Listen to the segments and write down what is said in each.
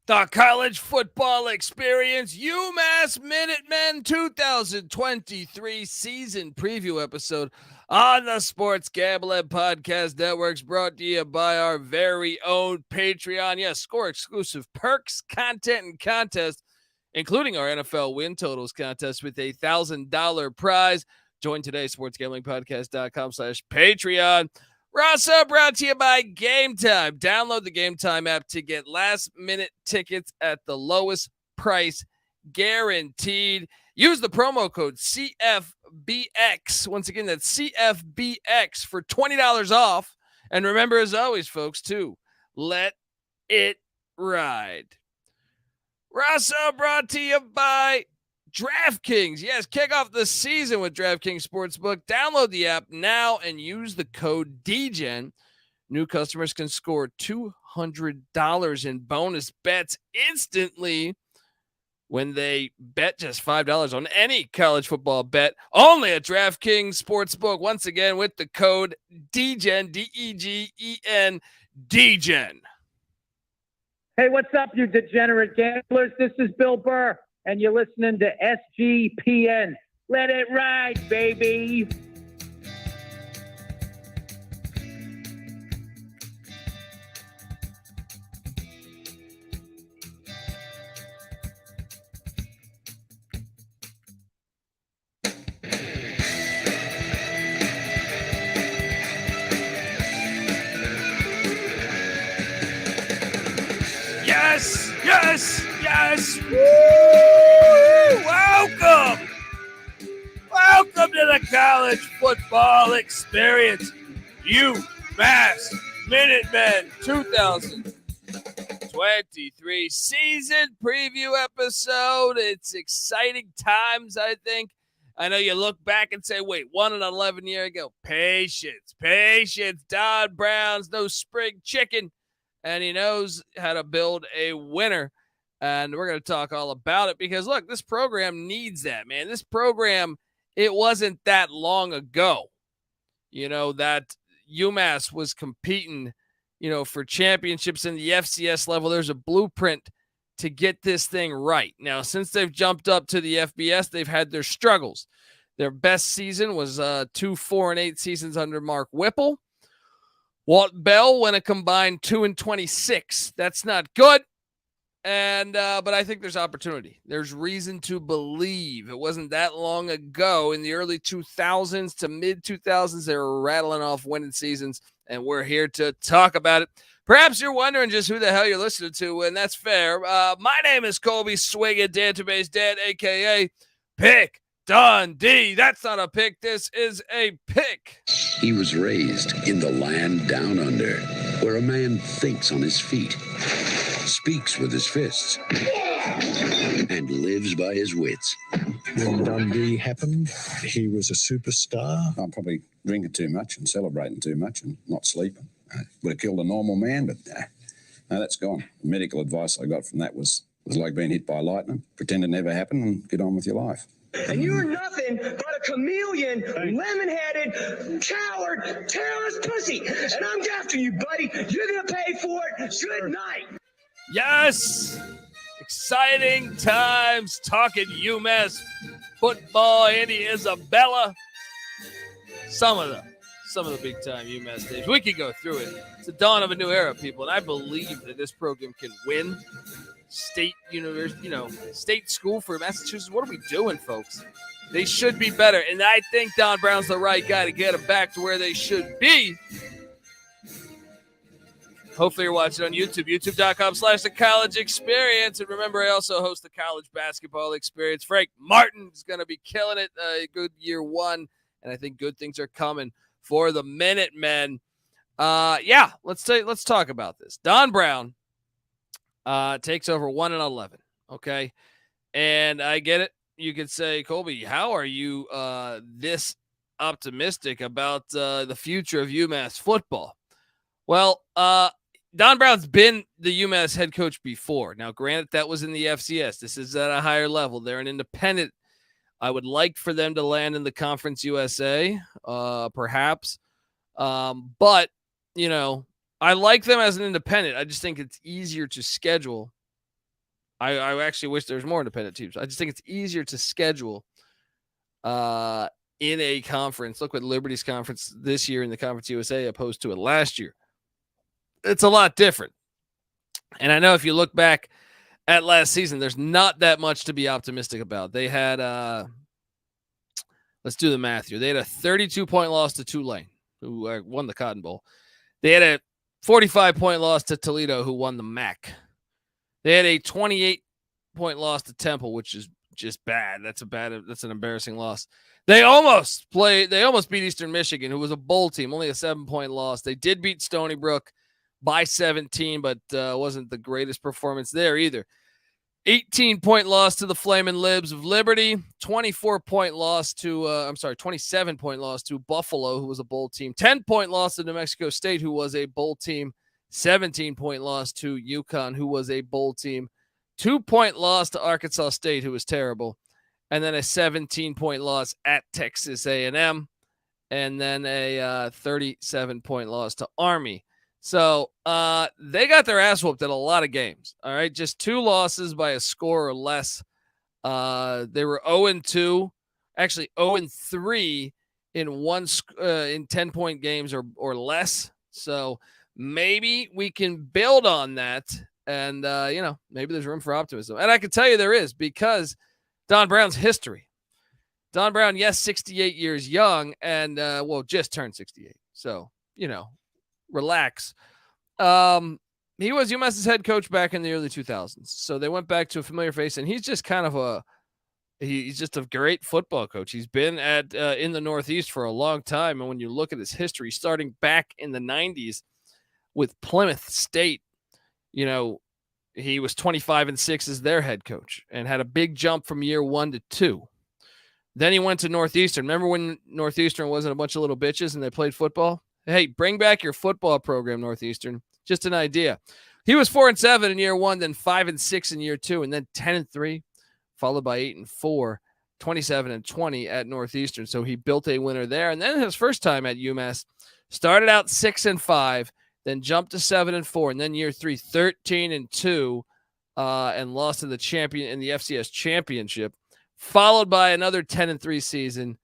The college football experience, UMASS Minutemen 2023 season preview episode on the Sports Gambling Podcast Networks, brought to you by our very own Patreon. Yes, score exclusive perks, content, and contests, including our NFL win totals contest with a $1,000 prize. Join today, sportsgamblingpodcast.com/Patreon. Rosso brought to you by Game Time. Download the Game Time app to get last-minute tickets at the lowest price guaranteed. Use the promo code CFBX. Once again, that's CFBX for $20 off. And remember, as always, folks, to let it ride. Rosso brought to you by DraftKings. Yes, kick off the season with DraftKings Sportsbook. Download the app now and use the code DGEN. New customers can score $200 in bonus bets instantly when they bet just $5 on any college football bet. Only at DraftKings Sportsbook. Once again, with the code DGEN, DEGEN, DGEN. Hey, what's up, you degenerate gamblers? This is Bill Burr, and you're listening to SGPN. Let it ride, baby. Yes, yes, yes. Woo! Welcome. Welcome to the college football experience. UMass Minutemen 2023 season preview episode. It's exciting times, I think. I know you look back and say, wait, 1-11 year ago. Patience. Don Brown's no spring chicken. And he knows how to build a winner. And we're going to talk all about it because, look, this program needs that, man. This program, it wasn't that long ago, that UMass was competing, for championships in the FCS level. There's a blueprint to get this thing right. Now, since they've jumped up to the FBS, they've had their struggles. Their best season was 2 4-8 seasons under Mark Whipple. Walt Bell went a combined 2-26. That's not good. And but I think there's opportunity. There's reason to believe. It wasn't that long ago in the early 2000s to mid 2000s. They were rattling off winning seasons, and we're here to talk about it. Perhaps you're wondering just who the hell you're listening to, and that's fair. My name is Colby Swinging Database Dad, a.k.a. Pick Dundee. That's not a pick. This is a pick. He was raised in the land down under, where a man thinks on his feet, speaks with his fists, and lives by his wits. When Dundee happened, he was a superstar. I'm probably drinking too much and celebrating too much and not sleeping. I would have killed a normal man, but no, that's gone. The medical advice I got from that was like being hit by lightning. Pretend it never happened and get on with your life. And you're nothing but a chameleon, lemon-headed, coward, terrorist pussy. And I'm after you, buddy. You're going to pay for it. Good night. Yes. Exciting times talking UMass football. Andy Isabella. Some of the big time UMass days. We could go through it. It's the dawn of a new era, people. And I believe that this program can win. State university, state school for Massachusetts. What are we doing, folks? They should be better. And I think Don Brown's the right guy to get them back to where they should be. Hopefully you're watching on YouTube, youtube.com/the college experience. And remember, I also host the college basketball experience. Frank Martin is going to be killing it. Good year one. And I think good things are coming for the Minutemen. Let's talk about this. Don Brown takes over 1-11. Okay. And I get it. You could say, Colby, how are you this optimistic about the future of UMass football? Well, Don Brown's been the UMass head coach before. Now, granted, that was in the FCS. This is at a higher level. They're an independent. I would like for them to land in the Conference USA, perhaps. But, I like them as an independent. I just think it's easier to schedule I actually wish there was more independent teams. I just think it's easier to schedule in a conference. Look what Liberty's conference this year in the Conference USA opposed to it last year. It's a lot different. And I know if you look back at last season, there's not that much to be optimistic about. They had, let's do the math here. They had a 32-point loss to Tulane, who won the Cotton Bowl. They had a 45-point loss to Toledo, who won the MAC. They had a 28-point loss to Temple, which is just bad. That's an embarrassing loss. They almost beat Eastern Michigan, who was a bowl team, only a 7-point loss. They did beat Stony Brook by 17, but wasn't the greatest performance there either. 18-point loss to the Flamin' Libs of Liberty, 27-point loss to Buffalo, who was a bowl team, 10-point loss to New Mexico State, who was a bowl team, 17-point loss to UConn, who was a bowl team, 2-point loss to Arkansas State, who was terrible, and then a 17-point loss at Texas A&M, and then a 37-point loss to Army. So they got their ass whooped at a lot of games. All right, just 2 losses by a score or less. They were 0-2, actually 0-3 in 10-point games or less. So maybe we can build on that, and maybe there's room for optimism. And I can tell you there is, because Don Brown's history. Don Brown, yes, 68 years young, and just turned 68. So relax. He was UMass's head coach back in the early 2000s. So they went back to a familiar face, and he's just kind of he's just a great football coach. He's been in the Northeast for a long time. And when you look at his history, starting back in the 90s with Plymouth State, he was 25-6 as their head coach and had a big jump from year 1 to 2. Then he went to Northeastern. Remember when Northeastern wasn't a bunch of little bitches and they played football? Hey, bring back your football program, Northeastern. Just an idea. He was 4-7 in year 1, then 5-6 in year 2, and then 10-3, followed by 8-4, 27-20 at Northeastern. So he built a winner there. And then his first time at UMass, started out 6-5, then jumped to 7-4, and then year 3, 13-2, and lost to the champion in the FCS championship, followed by another 10-3 season.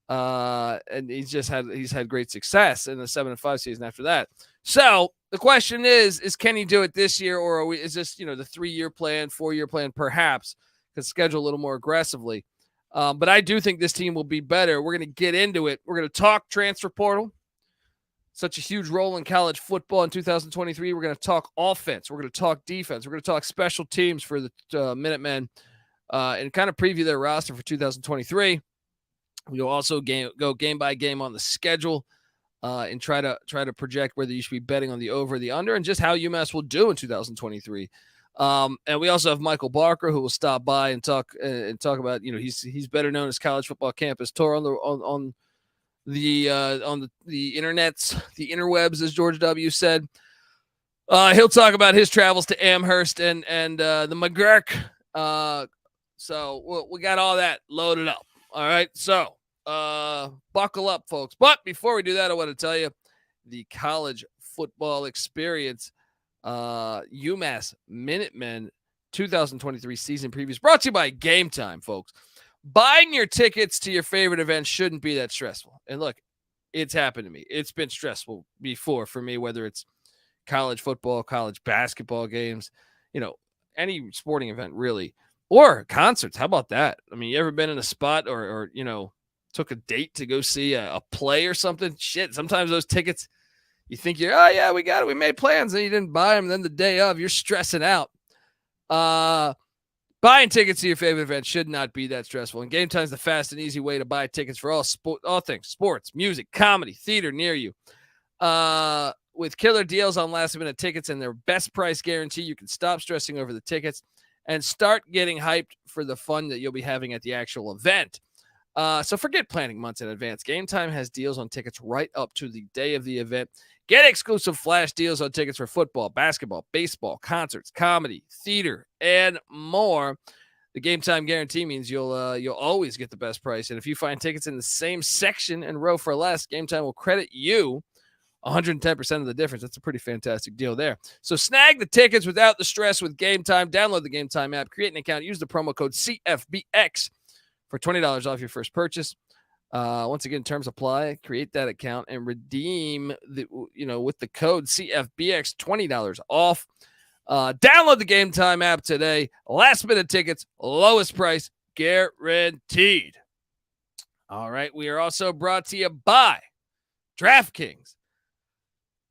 And he's had great success in the 7-5 season after that. So the question is can he do it this year, or is this, the 3-year plan, 4-year plan, perhaps could schedule a little more aggressively. But I do think this team will be better. We're going to get into it. We're going to talk transfer portal, such a huge role in college football in 2023. We're going to talk offense. We're going to talk defense. We're going to talk special teams for the Minutemen, and kind of preview their roster for 2023. We'll also go game by game on the schedule, and try to project whether you should be betting on the over or the under, and just how UMass will do in 2023. And we also have Michael Barker, who will stop by and talk about, he's better known as College Football Campus Tour on the internets, the interwebs, as George W. said. He'll talk about his travels to Amherst and the McGuirk. So we got all that loaded up. All right, so buckle up, folks. But before we do that, I want to tell you the college football experience, UMass Minutemen 2023 season previews, brought to you by Game Time, folks. Buying your tickets to your favorite event shouldn't be that stressful. And look, it's happened to me. It's been stressful before for me, whether it's college football, college basketball games, any sporting event really, or concerts. How about that? I mean, you ever been in a spot or took a date to go see a play or something? Shit, sometimes those tickets, you think we got it. We made plans and you didn't buy them. Then the day of, you're stressing out. Buying tickets to your favorite event should not be that stressful. And Game Time is the fast and easy way to buy tickets for all things sports, music, comedy, theater near you. With killer deals on last-minute tickets and their best price guarantee, you can stop stressing over the tickets and start getting hyped for the fun that you'll be having at the actual event. So forget planning months in advance. Game Time has deals on tickets right up to the day of the event. Get exclusive flash deals on tickets for football, basketball, baseball, concerts, comedy, theater, and more. The Game Time guarantee means you'll always get the best price. And if you find tickets in the same section and row for less, Game Time will credit you 110% of the difference. That's a pretty fantastic deal there. So snag the tickets without the stress with Game Time. Download the Game Time app, create an account, use the promo code CFBX for $20 off your first purchase. Once again, terms apply. Create that account and redeem with the code CFBX $20 off. Download the Game Time app today. Last minute tickets, lowest price guaranteed. All right, we are also brought to you by DraftKings.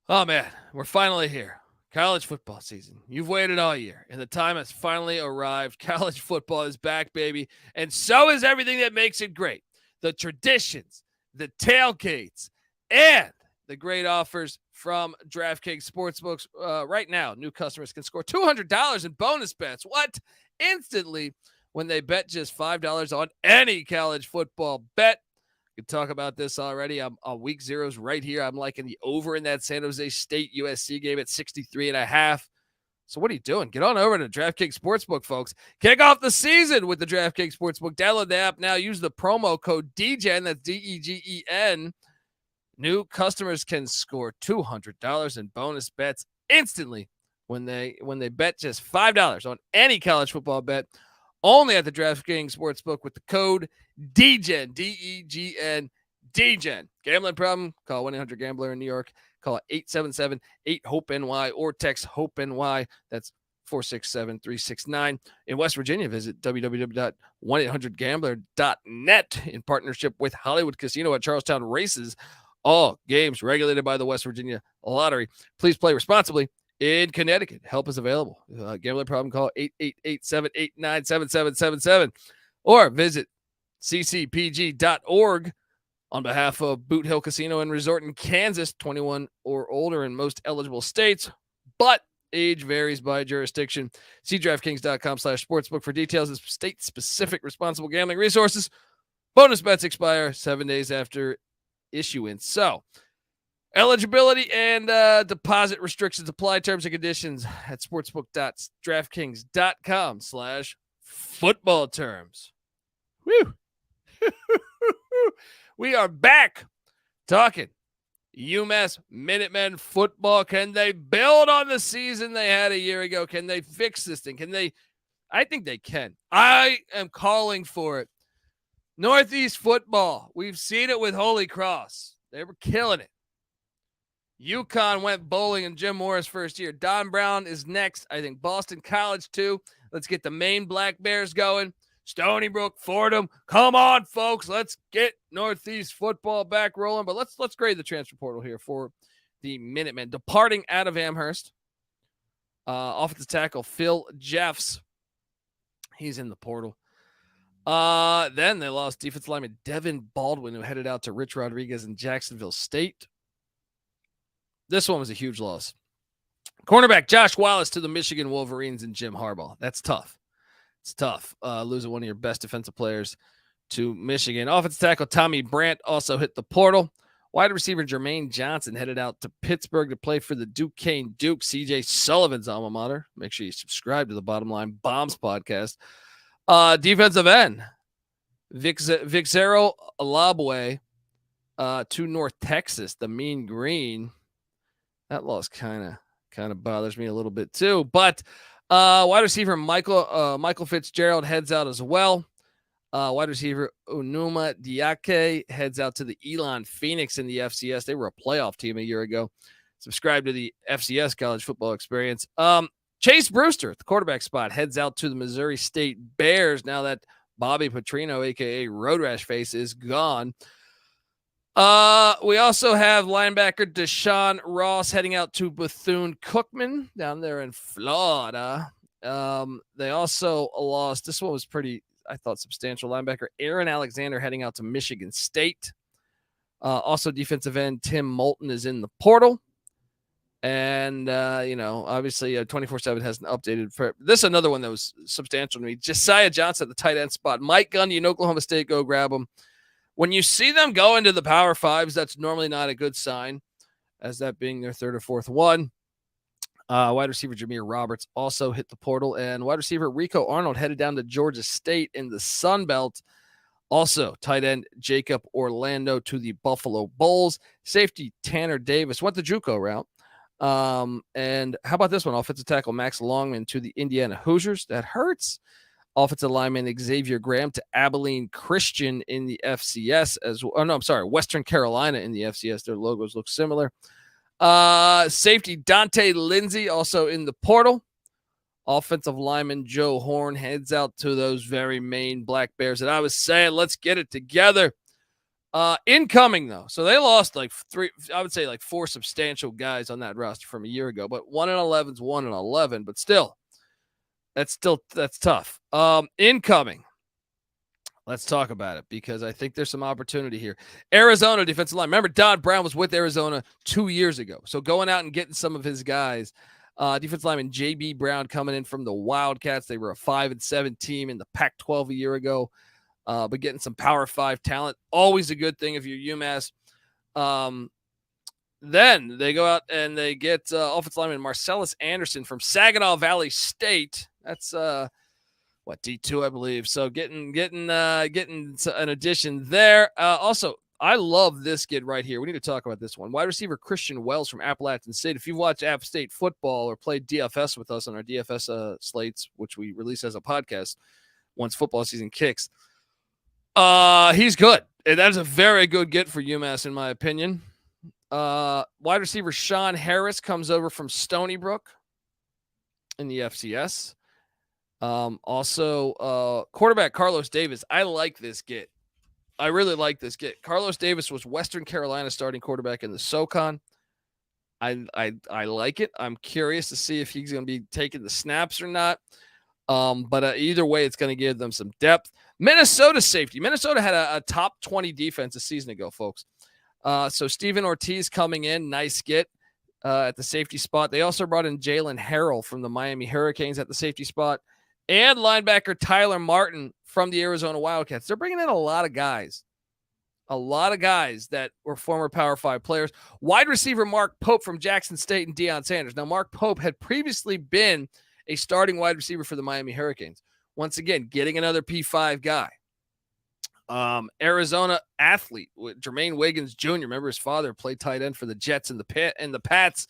Oh man, we're finally here. College football season. You've waited all year, and the time has finally arrived. College football is back, baby, and so is everything that makes it great. The traditions, the tailgates, and the great offers from DraftKings Sportsbooks. Right now, new customers can score $200 in bonus bets. What? Instantly when they bet just $5 on any college football bet. We can talk about this already. I'm on week zeros right here. I'm liking the over in that San Jose State USC game at 63.5. So what are you doing? Get on over to DraftKings Sportsbook, folks. Kick off the season with the DraftKings Sportsbook. Download the app now. Use the promo code DGEN. That's DEGEN. New customers can score $200 in bonus bets instantly when they bet just $5 on any college football bet. Only at the DraftKings Sportsbook with the code DGEN, DEGN, DGEN. Gambling problem? Call 1-800-GAMBLER in New York. Call 877-8-HOPE-NY or text HOPE-NY. That's 467-369. In West Virginia, visit www.1800gambler.net in partnership with Hollywood Casino at Charlestown Races. All games regulated by the West Virginia Lottery. Please play responsibly. In Connecticut, help is available. Gambling problem, call 888-789-7777 or visit ccpg.org on behalf of Boot Hill Casino and Resort in Kansas, 21 or older in most eligible states, but age varies by jurisdiction. See DraftKings.com/sportsbook for details of state-specific responsible gambling resources. Bonus bets expire 7 days after issuance. So, eligibility and deposit restrictions apply. Terms and conditions at sportsbook.draftkings.com/football terms. Woo! We are back talking UMass Minutemen football. Can they build on the season they had a year ago? Can they fix this thing? I think they can. I am calling for it. Northeast football. We've seen it with Holy Cross. They were killing it. UConn went bowling in Jim Moore's first year. Don Brown is next. I think Boston College too. Let's get the Maine Black Bears going. Stony Brook, Fordham. Come on, folks. Let's get Northeast football back rolling. But let's grade the transfer portal here for the Minutemen. Departing out of Amherst, offensive tackle Phil Jeffs. He's in the portal. Then they lost defensive lineman Devin Baldwin, who headed out to Rich Rodriguez in Jacksonville State. This one was a huge loss. Cornerback Josh Wallace to the Michigan Wolverines and Jim Harbaugh. That's tough. It's tough. Losing one of your best defensive players to Michigan. Offensive tackle Tommy Brandt also hit the portal. Wide receiver Jermaine Johnson headed out to Pittsburgh to play for the Duquesne Duke, CJ Sullivan's alma mater. Make sure you subscribe to the Bottom Line Bombs podcast. Defensive end Vixero Alabwe to North Texas, the Mean Green. That loss kind of bothers me a little bit too. But wide receiver Michael Fitzgerald heads out as well. Wide receiver Onuma Diake heads out to the Elon Phoenix in the FCS. They were a playoff team a year ago. Subscribe to the FCS college football experience. Chase Brewster at the quarterback spot heads out to the Missouri State Bears now that Bobby Petrino, a.k.a. Road Rash Face, is gone. We also have linebacker Deshaun Ross heading out to Bethune-Cookman down there in Florida. They also lost, this one was pretty, I thought, substantial. Linebacker Aaron Alexander heading out to Michigan State. Also defensive end Tim Moulton is in the portal. And, obviously 24/7 hasn't updated. This is another one that was substantial to me. Josiah Johnson at the tight end spot. Mike Gundy in Oklahoma State, go grab him. When you see them go into the Power Fives, that's normally not a good sign, as that being their third or fourth one. Wide receiver Jameer Roberts also hit the portal, and wide receiver Rico Arnold headed down to Georgia State in the Sun Belt. Also, tight end Jacob Orlando to the Buffalo Bulls. Safety Tanner Davis went the JUCO route. And how about this one? Offensive tackle Max Longman to the Indiana Hoosiers. That hurts. Offensive lineman Xavier Graham to Abilene Christian in the FCS as well. Oh, no, I'm sorry. Western Carolina in the FCS. Their logos look similar. Safety Dante Lindsay also in the portal. Offensive lineman Joe Horn heads out to those very Maine Black Bears that I was saying, let's get it together. Incoming, though. So they lost like four substantial guys on that roster from a year ago. But 1-11 is 1-11. But still, that's tough. Incoming. Let's talk about it because I think there's some opportunity here. Arizona defensive line. Remember, Don Brown was with Arizona 2 years ago. So going out and getting some of his guys. Defensive lineman J.B. Brown coming in from the Wildcats. They were a 5-7 team in the Pac-12 a year ago. But getting some Power 5 talent, always a good thing if you're UMass. Then they go out and they get offensive lineman Marcellus Anderson from Saginaw Valley State. That's D2, I believe. So getting an addition there. Also, I love this kid right here. We need to talk about this one. Wide receiver Christian Wells from Appalachian State. If you've watched App State football or played DFS with us on our DFS slates, which we release as a podcast once football season kicks, he's good. That is a very good get for UMass, in my opinion. Wide receiver Sean Harris comes over from Stony Brook in the FCS. Also, quarterback Carlos Davis. I like this get. I really like this get. Carlos Davis was Western Carolina starting quarterback in the SoCon. I like it. I'm curious to see if he's going to be taking the snaps or not. But either way, it's going to give them some depth. Minnesota safety. Minnesota had a top 20 defense a season ago, folks. So Steven Ortiz coming in, nice get at the safety spot. They also brought in Jalen Harrell from the Miami Hurricanes at the safety spot. And linebacker Tyler Martin from the Arizona Wildcats. They're bringing in a lot of guys that were former Power 5 players. Wide receiver Mark Pope from Jackson State and Deion Sanders. Now, Mark Pope had previously been a starting wide receiver for the Miami Hurricanes. Once again, getting another P5 guy. Arizona athlete, Jermaine Wiggins Jr. Remember, his father played tight end for the Jets and the Pats.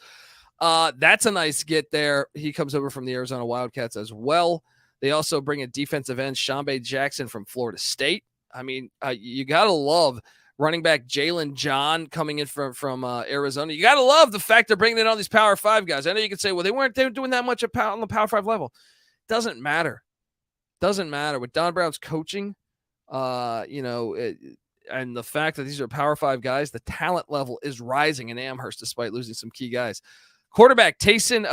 That's a nice get there. He comes over from the Arizona Wildcats as well. They also bring a defensive end, Shambe Jackson from Florida State. I mean, you got to love running back Jalen John coming in from Arizona. You got to love the fact they're bringing in all these Power 5 guys. I know you could say, well, they weren't doing that much on the Power 5 level. Doesn't matter. With Don Brown's coaching, and the fact that these are Power 5 guys, the talent level is rising in Amherst despite losing some key guys. Quarterback Taisun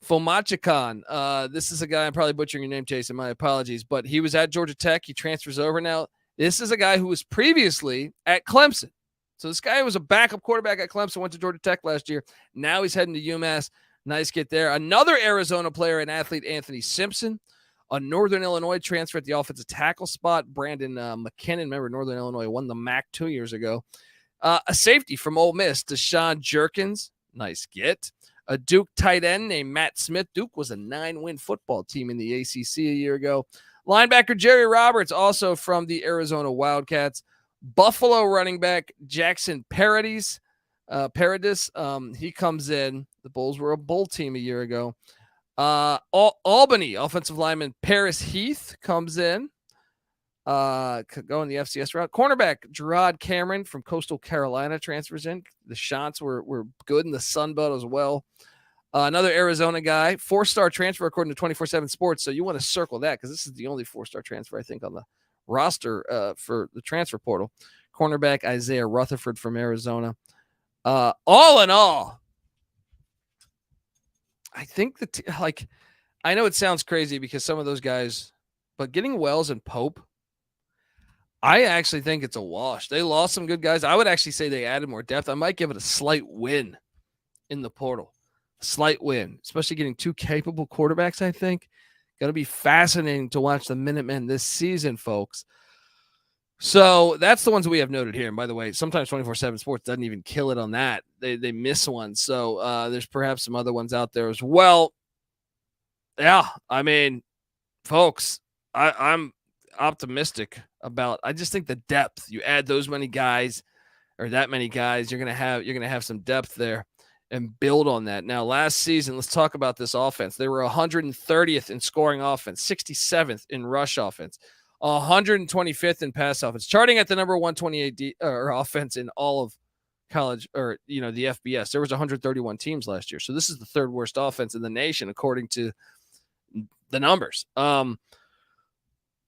Phommachanh. This is a guy, I'm probably butchering your name, Taisun. My apologies, but he was at Georgia Tech. He transfers over now. This is a guy who was previously at Clemson. So this guy was a backup quarterback at Clemson, went to Georgia Tech last year. Now he's heading to UMass. Nice get there. Another Arizona player and athlete, Anthony Simpson. A Northern Illinois transfer at the offensive tackle spot, Brandon McKinnon. Remember, Northern Illinois won the MAC 2 years ago. A safety from Ole Miss, Deshaun Jerkins. Nice get. A Duke tight end named Matt Smith. Duke was a 9-win football team in the ACC a year ago. Linebacker Jerry Roberts, also from the Arizona Wildcats. Buffalo running back Jackson Paradis. He comes in. The Bulls were a Bull team a year ago. Albany offensive lineman Paris Heath comes in. Going the FCS route. Cornerback Gerard Cameron from Coastal Carolina transfers in. The shots were good in the Sun Belt as well. Another Arizona guy, 4-star transfer according to 24/7 Sports. So you want to circle that because this is the only 4-star transfer I think on the roster for the transfer portal. Cornerback Isaiah Rutherford from Arizona. All in all, I think I know it sounds crazy because some of those guys, but getting Wells and Pope, I actually think it's a wash. They lost some good guys. I would actually say they added more depth. I might give it a slight win in the portal. A slight win, especially getting 2 capable quarterbacks, I think. Going to be fascinating to watch the Minutemen this season, folks. So that's the ones we have noted here. And by the way, sometimes 24/7 Sports doesn't even kill it on that. They miss one. So there's perhaps some other ones out there as well. Yeah, I mean, folks, I'm optimistic I just think the depth. You add those many guys or that many guys, you're gonna have some depth there and build on that. Now, last season, let's talk about this offense. They were 130th in scoring offense, 67th in rush offense, 125th in pass offense, charting at the number 128 offense in all of college, or the FBS. There was 131 teams last year, so this is the third worst offense in the nation according to the numbers.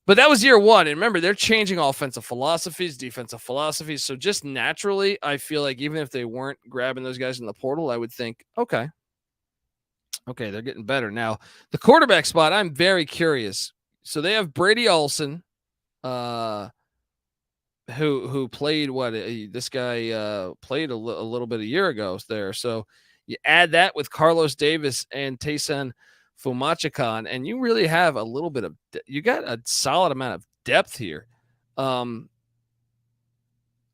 But that was year one, and remember, they're changing offensive philosophies, defensive philosophies. So just naturally, I feel like even if they weren't grabbing those guys in the portal, I would think, okay, they're getting better. Now, the quarterback spot, I'm very curious. So they have Brady Olsen, who played this guy played a little bit a year ago there. So you add that with Carlos Davis and Taisun Phommachanh, and you really have a little bit of you got a solid amount of depth here. I'm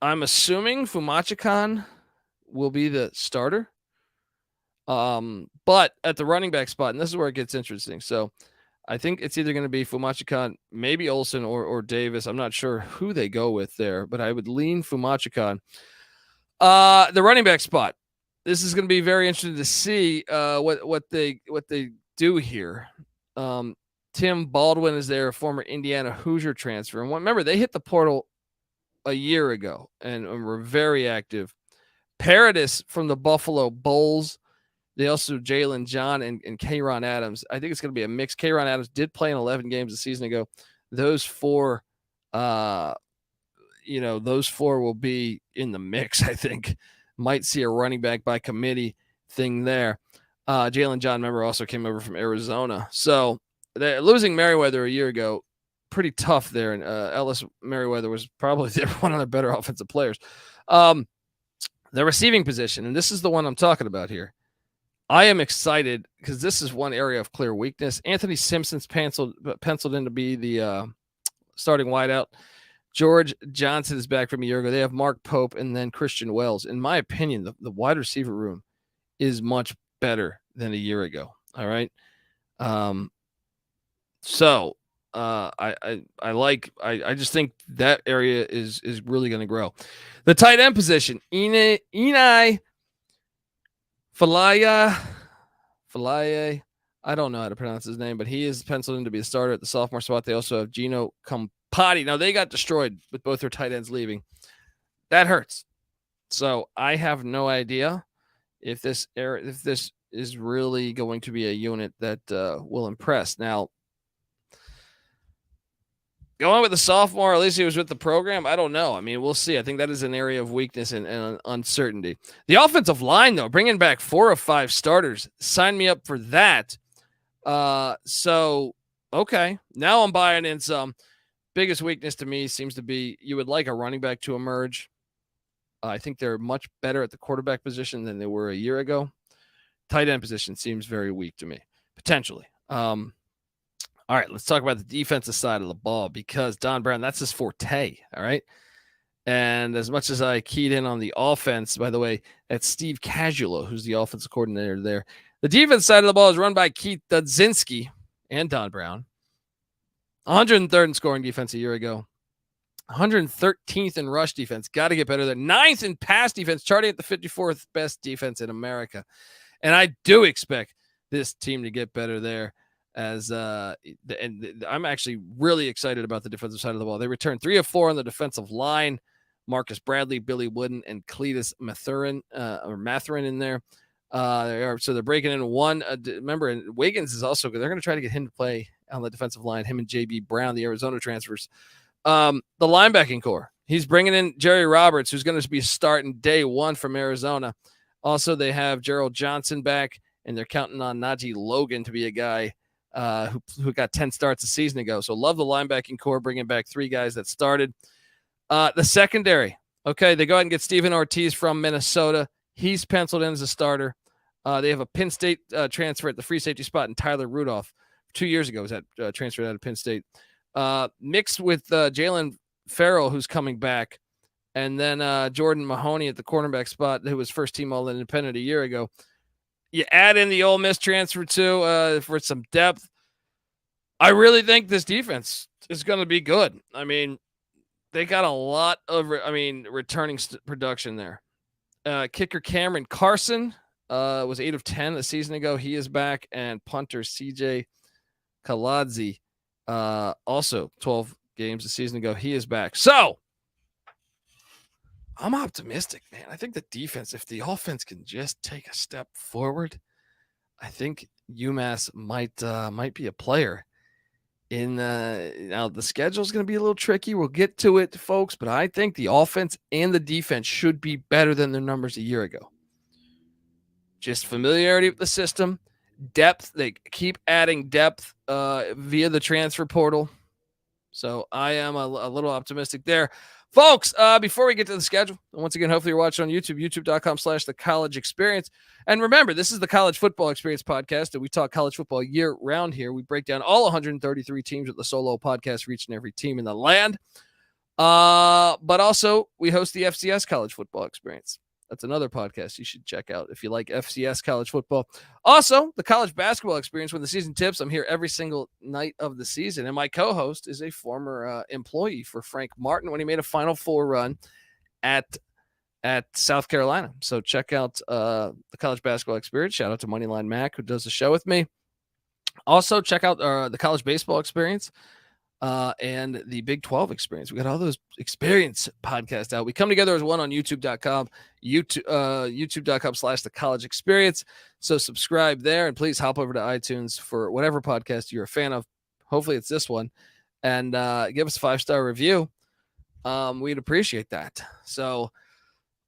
assuming Phommachanh will be the starter. But at the running back spot, and this is where it gets interesting. So I think it's either going to be Phommachanh, maybe Olsen or Davis. I'm not sure who they go with there, but I would lean Phommachanh. The running back spot. This is going to be very interesting to see what they do here. Tim Baldwin is there, a former Indiana Hoosier transfer. And remember, they hit the portal a year ago and were very active. Paradis from the Buffalo Bulls. They also Jalen, John, and Kayron Adams. I think it's going to be a mix. Kayron Adams did play in 11 games a season ago. Those four, those four will be in the mix, I think. Might see a running back by committee thing there. Jalen John, remember, also came over from Arizona. So they're losing Merriweather a year ago, pretty tough there. And Ellis Merriweather was probably one of their better offensive players. The receiving position, and this is the one I'm talking about here. I am excited because this is one area of clear weakness. Anthony Simpson's penciled in to be the starting wideout. George Johnson is back from a year ago. They have Mark Pope and then Christian Wells. In my opinion, the wide receiver room is much better than a year ago. All right. I just think that area is really going to grow. The tight end position, Enai Flay. I don't know how to pronounce his name, but he is penciled in to be a starter at the sophomore spot. They also have Gino Campiotti. Now, they got destroyed with both their tight ends leaving. That hurts. So I have no idea if this is really going to be a unit that will impress. Now, going with the sophomore, at least he was with the program. I don't know. I mean, we'll see. I think that is an area of weakness and uncertainty. The offensive line, though, bringing back 4 of 5 starters. Sign me up for that. Okay. Now I'm buying in some. Biggest weakness to me seems to be you would like a running back to emerge. I think they're much better at the quarterback position than they were a year ago. Tight end position seems very weak to me, potentially. All right, let's talk about the defensive side of the ball because Don Brown, that's his forte, all right? And as much as I keyed in on the offense, by the way, that's Steve Casulo, who's the offensive coordinator there. The defense side of the ball is run by Keith Dudzinski and Don Brown. 103rd in scoring defense a year ago. 113th in rush defense. Got to get better there. 9th in pass defense, charting at the 54th best defense in America. And I do expect this team to get better there. And I'm actually really excited about the defensive side of the ball. They returned 3 of 4 on the defensive line. Marcus Bradley, Billy Wooden, and Cletus Mathurin in there. So they're breaking in one. Remember, Wiggins is also good. They're going to try to get him to play on the defensive line. Him and J.B. Brown, the Arizona transfers. The linebacking core. He's bringing in Jerry Roberts, who's going to be starting day one from Arizona. Also, they have Gerald Johnson back, and they're counting on Najee Logan to be a guy who got 10 starts a season ago. So love the linebacking core, bringing back 3 guys that started. The secondary. Okay, they go ahead and get Steven Ortiz from Minnesota. He's penciled in as a starter. They have a Penn State transfer at the free safety spot, and Tyler Rudolph 2 years ago was transferred out of Penn State. Mixed with Jalen Farrell, who's coming back, and then Jordan Mahoney at the cornerback spot, who was first team All-Independent a year ago. You add in the Ole Miss transfer too for some depth. I really think this defense is going to be good. I mean, they got a lot of, returning production there. Kicker Cameron Carson was 8 of 10 a season ago. He is back. And punter CJ Kaladze, also 12 games a season ago. He is back. So I'm optimistic, man. I think the defense, if the offense can just take a step forward, I think UMass might be a player. Now the schedule is going to be a little tricky. We'll get to it, folks, but I think the offense and the defense should be better than their numbers a year ago. Just familiarity with the system, depth. They keep adding depth via the transfer portal. So I am a little optimistic there. Folks, before we get to the schedule, once again, hopefully you're watching on YouTube, youtube.com/The College Experience. And remember, this is the College Football Experience podcast, and we talk college football year round here. We break down all 133 teams with the solo podcast for each and every team in the land. But also, we host the FCS College Football Experience. That's another podcast you should check out if you like FCS college football. Also, the College Basketball Experience. When the season tips, I'm here every single night of the season. And my co-host is a former employee for Frank Martin when he made a Final Four run at South Carolina. So check out the College Basketball Experience. Shout out to Moneyline Mac, who does the show with me. Also, check out the College Baseball Experience. And the Big 12 Experience. We got all those experience podcasts out. We come together as one on youtube.com, youtube.com/The College Experience. So subscribe there, and please hop over to iTunes for whatever podcast you're a fan of. Hopefully it's this one, and give us a 5-star review. We'd appreciate that. So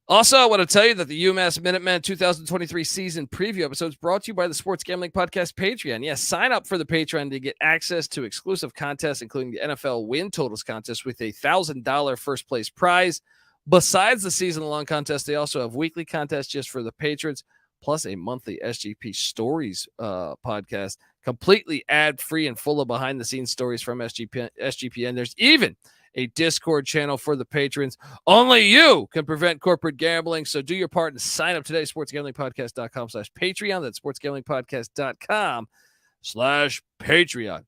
also, I want to tell you that the UMASS Minutemen 2023 season preview episode is brought to you by the Sports Gambling Podcast Patreon. Yes, sign up for the Patreon to get access to exclusive contests, including the NFL Win Totals contest with a $1,000 first place prize. Besides the season-long contest, they also have weekly contests just for the patrons, plus a monthly SGP Stories podcast, completely ad-free and full of behind-the-scenes stories from SGPN. There's even a Discord channel for the patrons. Only you can prevent corporate gambling. So do your part and sign up today. sportsgamblingpodcast.com/Patreon. That's sportsgamblingpodcast.com/Patreon.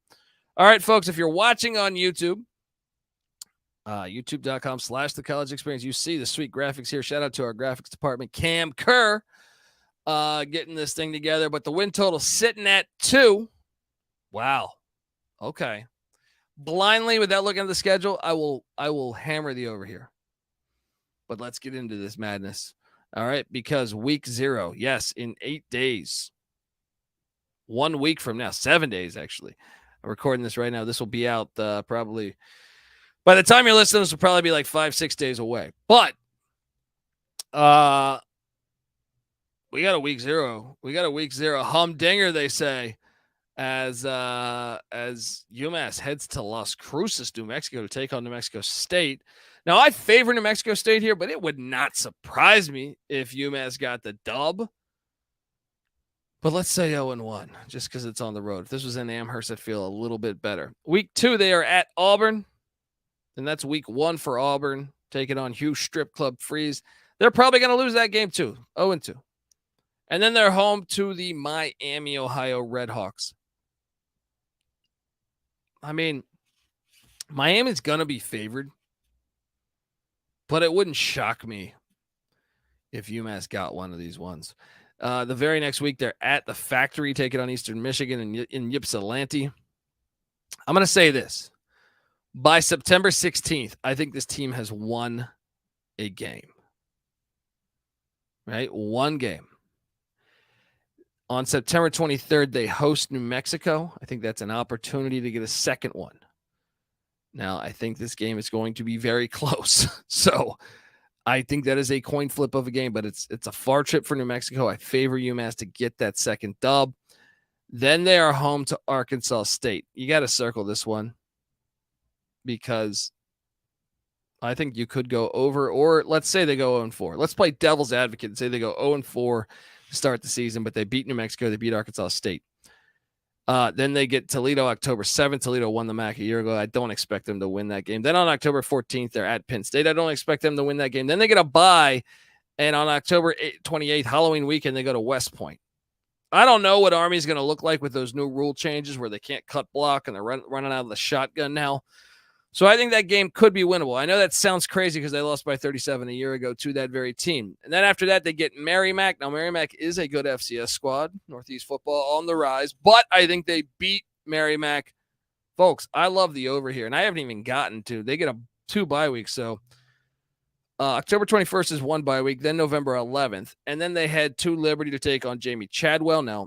All right, folks, if you're watching on YouTube, youtube.com/The College Experience, you see the sweet graphics here. Shout out to our graphics department, Cam Kerr, getting this thing together. But the win total sitting at 2. Wow. Okay. Blindly, without looking at the schedule, I will hammer the over here. But let's get into this madness. All right, because week 0, yes, in 8 days, 1 week from now, 7 days actually. I'm recording this right now. This will be out probably by the time you're listening. This will probably be like 5-6 days away. But we got a week 0. We got a week 0 humdinger, they say. As UMass heads to Las Cruces, New Mexico, to take on New Mexico State. Now, I favor New Mexico State here, but it would not surprise me if UMass got the dub. But let's say 0-1, just because it's on the road. If this was in Amherst, I'd feel a little bit better. Week 2, they are at Auburn, and that's week 1 for Auburn, taking on Hughes Strip Club Freeze. They're probably going to lose that game too, 0-2. And then they're home to the Miami, Ohio Redhawks. I mean, Miami's going to be favored, but it wouldn't shock me if UMass got one of these ones. The very next week, they're at the Factory, taking on Eastern Michigan in Ypsilanti. I'm going to say this. By September 16th, I think this team has won a game. Right? One game. On September 23rd, they host New Mexico. I think that's an opportunity to get a second one. Now, I think this game is going to be very close. So I think that is a coin flip of a game, but it's a far trip for New Mexico. I favor UMass to get that second dub. Then they are home to Arkansas State. You got to circle this one because I think you could go over, or let's say they go 0-4. Let's play devil's advocate and say they go 0-4 to start the season, but they beat New Mexico. They beat Arkansas State. Then they get Toledo October 7th. Toledo won the MAC a year ago. I don't expect them to win that game. Then on October 14th, they're at Penn State. I don't expect them to win that game. Then they get a bye, and on October 28th, Halloween weekend, they go to West Point. I don't know what Army's going to look like with those new rule changes where they can't cut block and they're running out of the shotgun now. So I think that game could be winnable. I know that sounds crazy because they lost by 37 a year ago to that very team. And then after that, they get Merrimack. Now, Merrimack is a good FCS squad, Northeast football on the rise, but I think they beat Merrimack. Folks, I love the over here, and I haven't even gotten to. They get 2 bye weeks, so October 21st is 1 bye week, then November 11th, and then they had 2 Liberty to take on Jamie Chadwell. Now,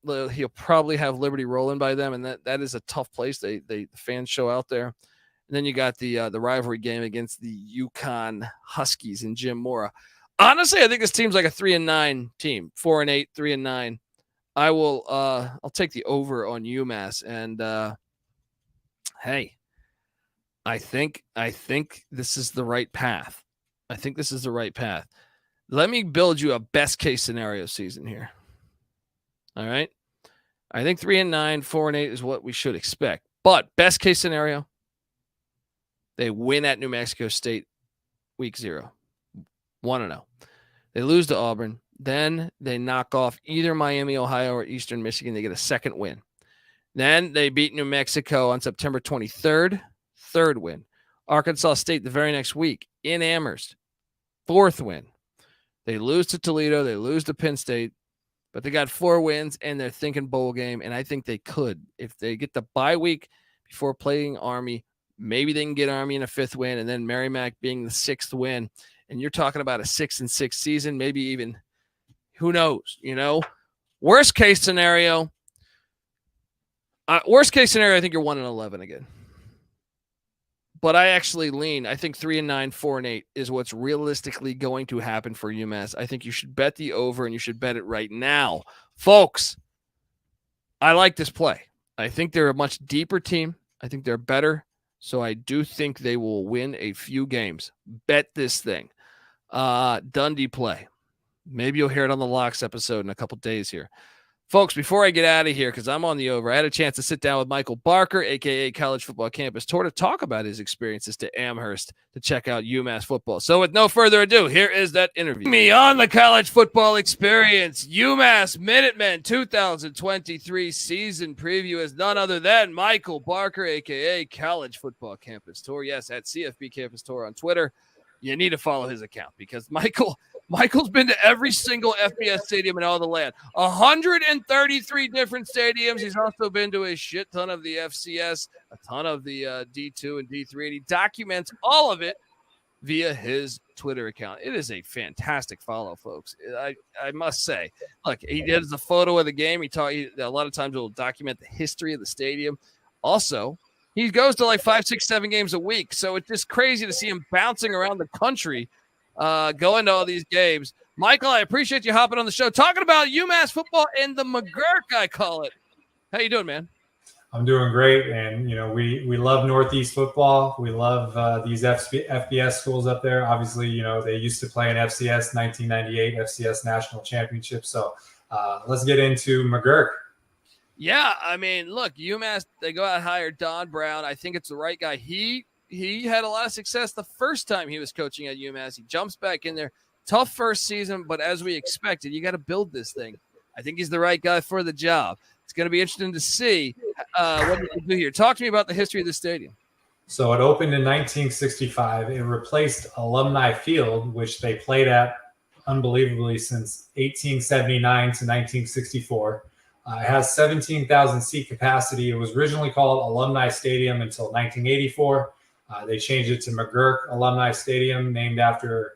he'll probably have Liberty rolling by them, and that is a tough place. The fans show out there. And then you got the rivalry game against the UConn Huskies and Jim Mora. Honestly, I think this team's like a 3-9 team, 4-8, 3-9. I'll take the over on UMass, and hey, I think this is the right path. I think this is the right path. Let me build you a best case scenario season here. All right. I think 3-9, 4-8 is what we should expect. But best case scenario, they win at New Mexico State week 0, 1-0. They lose to Auburn. Then they knock off either Miami, Ohio, or Eastern Michigan. They get a second win. Then they beat New Mexico on September 23rd, 3rd win. Arkansas State the very next week in Amherst, 4th win. They lose to Toledo. They lose to Penn State. But they got 4 wins, and they're thinking bowl game, and I think they could. If they get the bye week before playing Army, maybe they can get Army in a 5th win, and then Merrimack being the 6th win. And you're talking about a 6-6 season, maybe even, who knows, Worst case scenario, I think you're 1-11 again. But I actually I think 3-9, 4-8 is what's realistically going to happen for UMass. I think you should bet the over, and you should bet it right now. Folks, I like this play. I think they're a much deeper team. I think they're better. So I do think they will win a few games. Bet this thing. Dundee play. Maybe you'll hear it on the Locks episode in a couple days here. Folks, before I get out of here, because I'm on the over, I had a chance to sit down with Michael Barker, a.k.a. College Football Campus Tour, to talk about his experiences to Amherst to check out UMass football. So with no further ado, here is that interview. Me on the college football experience, UMass Minutemen 2023 season preview is none other than Michael Barker, a.k.a. College Football Campus Tour. Yes, at CFB Campus Tour on Twitter. You need to follow his account because Michael's been to every single FBS stadium in all the land. 133 different stadiums. He's also been to a shit ton of the FCS, a ton of the D2 and D3, and he documents all of it via his Twitter account. It is a fantastic follow, folks. I must say. Look, he does a photo of the game. A lot of times he'll document the history of the stadium. Also, he goes to like 5, 6, 7 games a week. So it's just crazy to see him bouncing around the country, going to all these games. Michael, I appreciate you hopping on the show, talking about UMass football and the McGuirk, I call it. How you doing, man? I'm doing great. And, we love Northeast football. We love these FBS schools up there. Obviously, they used to play in FCS 1998, FCS National Championship. So let's get into McGuirk. Yeah, I mean, look, UMass, they go out and hire Don Brown. I think it's the right guy. He had a lot of success the first time he was coaching at UMass. He jumps back in there. Tough first season, but as we expected, you got to build this thing. I think he's the right guy for the job. It's going to be interesting to see what he can do here. Talk to me about the history of the stadium. So it opened in 1965. It replaced Alumni Field, which they played at unbelievably since 1879 to 1964. It has 17,000 seat capacity. It was originally called Alumni Stadium until 1984. They changed it to McGuirk Alumni Stadium, named after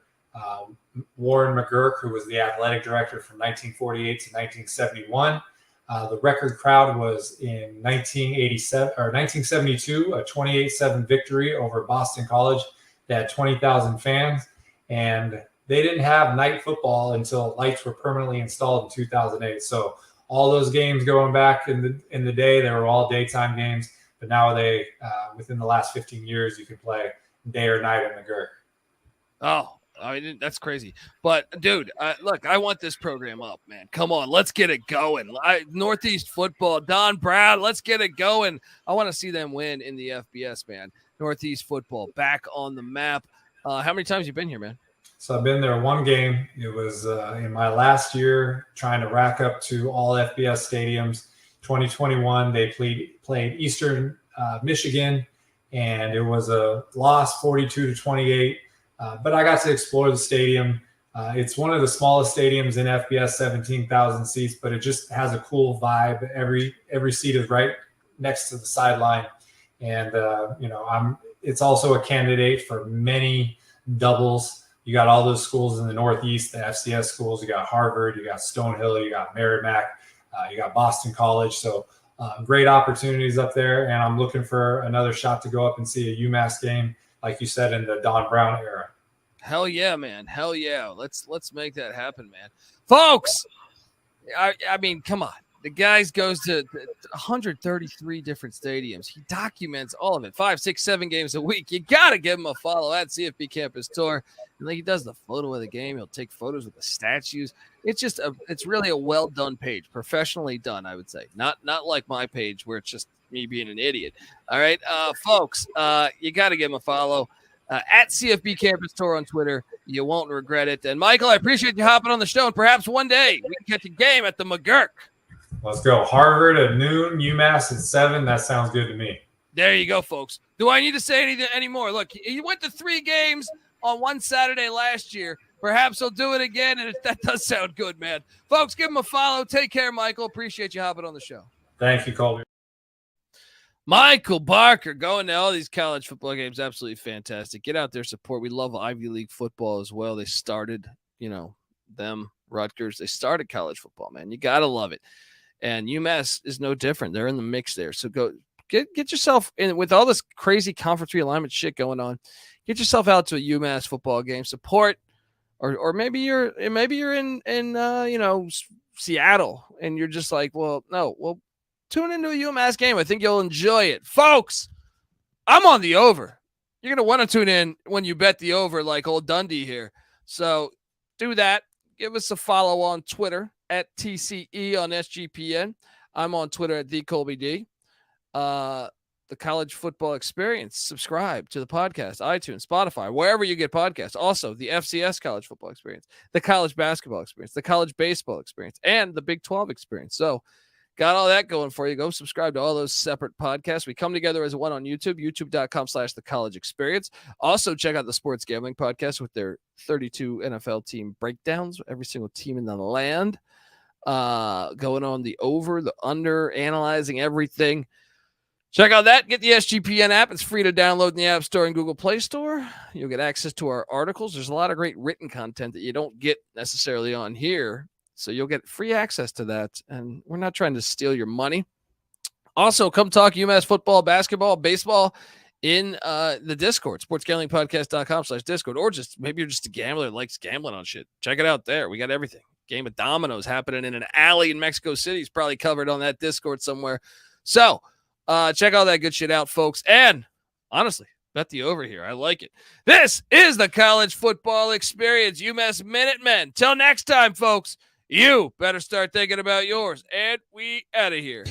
Warren McGuirk, who was the athletic director from 1948 to 1971. The record crowd was in 1972, a 28-7 victory over Boston College. They had 20,000 fans, and they didn't have night football until lights were permanently installed in 2008. So all those games going back in the day, they were all daytime games. But now within the last 15 years, you can play day or night at McGuirk. Oh, I mean, that's crazy. But, dude, look, I want this program up, man. Come on, let's get it going. Northeast football, Don Brown, let's get it going. I want to see them win in the FBS, man. Northeast football back on the map. How many times you been here, man? So I've been there one game. It was in my last year trying to rack up to all FBS stadiums. 2021, they played Eastern Michigan and it was a loss 42-28. But I got to explore the stadium. It's one of the smallest stadiums in FBS, 17,000 seats, but it just has a cool vibe. Every seat is right next to the sideline. And, it's also a candidate for many doubles. You got all those schools in the Northeast, the FCS schools. You got Harvard, you got Stonehill, you got Merrimack, you got Boston College. So great opportunities up there. And I'm looking for another shot to go up and see a UMass game, like you said, in the Don Brown era. Hell yeah, man. Hell yeah. Let's make that happen, man. Folks, I mean, come on. The guy goes to 133 different stadiums. He documents all of it, 5, 6, 7 games a week. You got to give him a follow at CFB Campus Tour. And he does the photo of the game. He'll take photos with the statues. It's really a well-done page, professionally done, I would say. Not like my page where it's just me being an idiot. All right, folks, you got to give him a follow. At CFB Campus Tour on Twitter. You won't regret it. And, Michael, I appreciate you hopping on the show. And perhaps one day we can catch a game at the McGuirk. Let's go. Harvard at noon, UMass at 7. That sounds good to me. There you go, folks. Do I need to say anything anymore? Look, he went to 3 games on one Saturday last year. Perhaps he'll do it again, and that does sound good, man. Folks, give him a follow. Take care, Michael. Appreciate you hopping on the show. Thank you, Colby. Michael Barker going to all these college football games. Absolutely fantastic. Get out there, support. We love Ivy League football as well. They started, them, Rutgers. They started college football, man. You got to love it. And UMass is no different. They're in the mix there. So go get yourself in with all this crazy conference realignment shit going on. Get yourself out to a UMass football game. Support, or maybe you're in Seattle and you're just like, well, tune into a UMass game. I think you'll enjoy it, folks. I'm on the over. You're gonna want to tune in when you bet the over, like old Dundee here. So do that. Give us a follow on Twitter at TCE on SGPN. I'm on Twitter at TheColbyD. The College Football Experience. Subscribe to the podcast, iTunes, Spotify, wherever you get podcasts. Also, the FCS College Football Experience, the College Basketball Experience, the College Baseball Experience, and the Big 12 Experience. So got all that going for you. Go subscribe to all those separate podcasts. We come together as one on YouTube, youtube.com/The College Experience. Also, check out the Sports Gambling Podcast with their 32 NFL team breakdowns, every single team in the land. Going on the over, the under, analyzing everything. Check out that. Get the SGPN app. It's free to download in the App Store and Google Play Store. You'll get access to our articles. There's a lot of great written content that you don't get necessarily on here. So you'll get free access to that. And we're not trying to steal your money. Also, come talk UMass football, basketball, baseball in the Discord, sportsgamblingpodcast.com/Discord. Or just maybe you're just a gambler that likes gambling on shit. Check it out there. We got everything. Game of dominoes happening in an alley in Mexico City is probably covered on that Discord somewhere. So check all that good shit out, folks. And honestly, bet the over here. I like it. This is the College Football Experience, UMASS Minutemen. Till next time, folks. You better start thinking about yours. And we out of here.